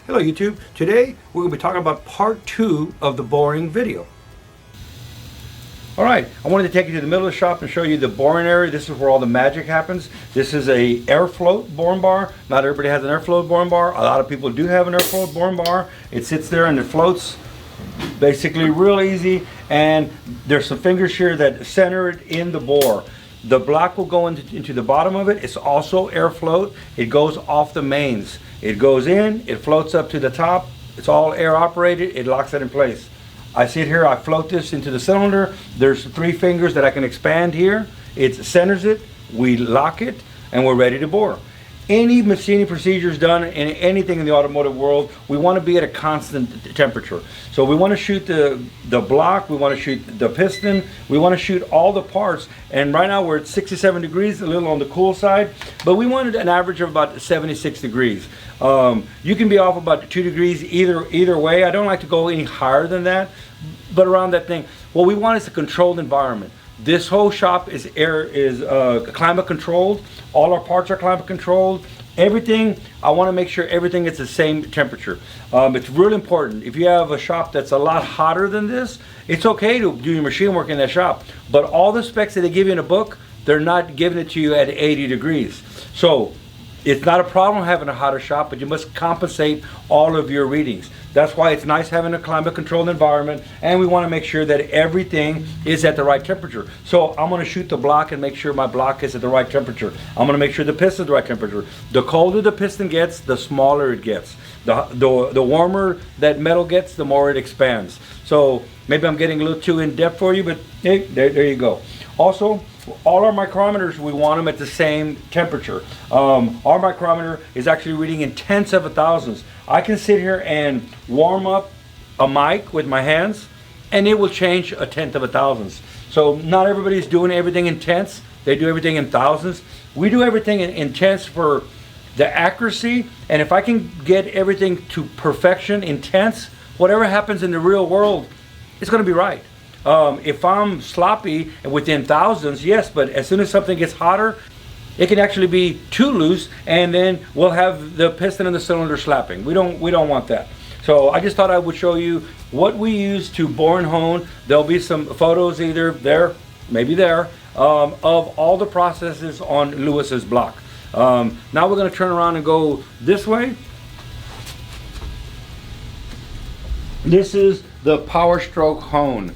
Hello YouTube. Today we're going to be talking about part 2 of the boring video. Alright, I wanted to take you to the middle of the shop and show you the boring area. This is where all the magic happens. This is a air float boring bar. Not everybody has an air float boring bar. A lot of people do have an air float boring bar. It sits there and it floats basically real easy, and there's some fingers here that center it in the bore. The block will go into the bottom of it. It's also air float. It goes off the mains. It goes in, it floats up to the top. It's all air operated. It locks it in place. I sit here, I float this into the cylinder. There's 3 fingers that I can expand here. It centers it, we lock it, and we're ready to bore. Any machining procedures done in anything in the automotive world, we want to be at a constant temperature. So we want to shoot the block, we want to shoot the piston, we want to shoot all the parts. And right now we're at 67 degrees, a little on the cool side, but we wanted an average of about 76 degrees. You can be off about 2 degrees either way. I don't like to go any higher than that, but around that thing. What we want is a controlled environment. This whole shop is climate controlled. All our parts are climate controlled. Everything, I want to make sure everything is the same temperature. It's really important. If you have a shop that's a lot hotter than this, it's okay to do your machine work in that shop. But all the specs that they give you in a book, they're not giving it to you at 80 degrees. So it's not a problem having a hotter shop, but you must compensate all of your readings. That's why it's nice having a climate controlled environment, and we want to make sure that everything is at the right temperature. So I'm going to shoot the block and make sure my block is at the right temperature. I'm going to make sure the piston is the right temperature. The colder the piston gets, the smaller it gets. The warmer that metal gets, the more it expands. So maybe I'm getting a little too in depth for you, but hey, there you go. Also, all our micrometers, we want them at the same temperature. Our micrometer is actually reading in tenths of a thousandths. I can sit here and warm up a mic with my hands, and it will change a tenth of a thousandths. So not everybody's doing everything in tenths. They do everything in thousandths. We do everything in tenths for the accuracy, and if I can get everything to perfection in tenths, whatever happens in the real world, it's going to be right. If I'm sloppy and within thousandths, yes, but as soon as something gets hotter, it can actually be too loose, and then we'll have the piston and the cylinder slapping. We don't want that. So I just thought I would show you what we use to bore and hone. There'll be some photos either there, maybe there, of all the processes on Lewis's block. Now we're going to turn around and go this way. This is the power stroke hone.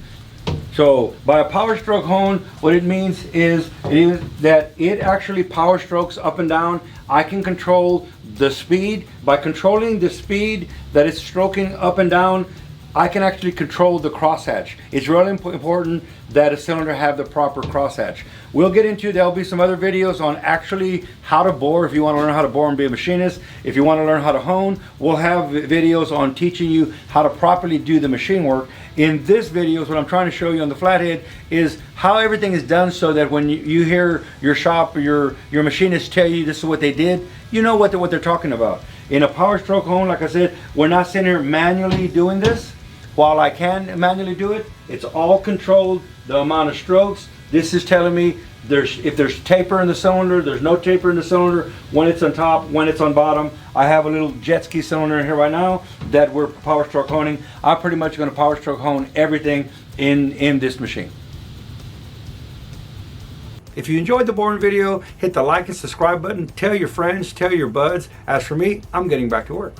So by a power stroke hone, what it means is that it actually power strokes up and down. I can control the speed. By controlling the speed that it's stroking up and down, I can actually control the crosshatch. It's really important that a cylinder have the proper crosshatch. There'll be some other videos on actually how to bore. If you want to learn how to bore and be a machinist, if you want to learn how to hone, we'll have videos on teaching you how to properly do the machine work. In this video, what I'm trying to show you on the Flathead is how everything is done, so that when you hear your shop or your machinist tell you this is what they did, you know what they're talking about. In a power stroke hone, like I said, we're not sitting here manually doing this. While I can manually do it, it's all controlled, the amount of strokes. This is telling me if there's taper in the cylinder, there's no taper in the cylinder, when it's on top, when it's on bottom. I have a little jet ski cylinder in here right now that we're power stroke honing. I'm pretty much going to power stroke hone everything in this machine. If you enjoyed the boring video, hit the like and subscribe button. Tell your friends, tell your buds. As for me, I'm getting back to work.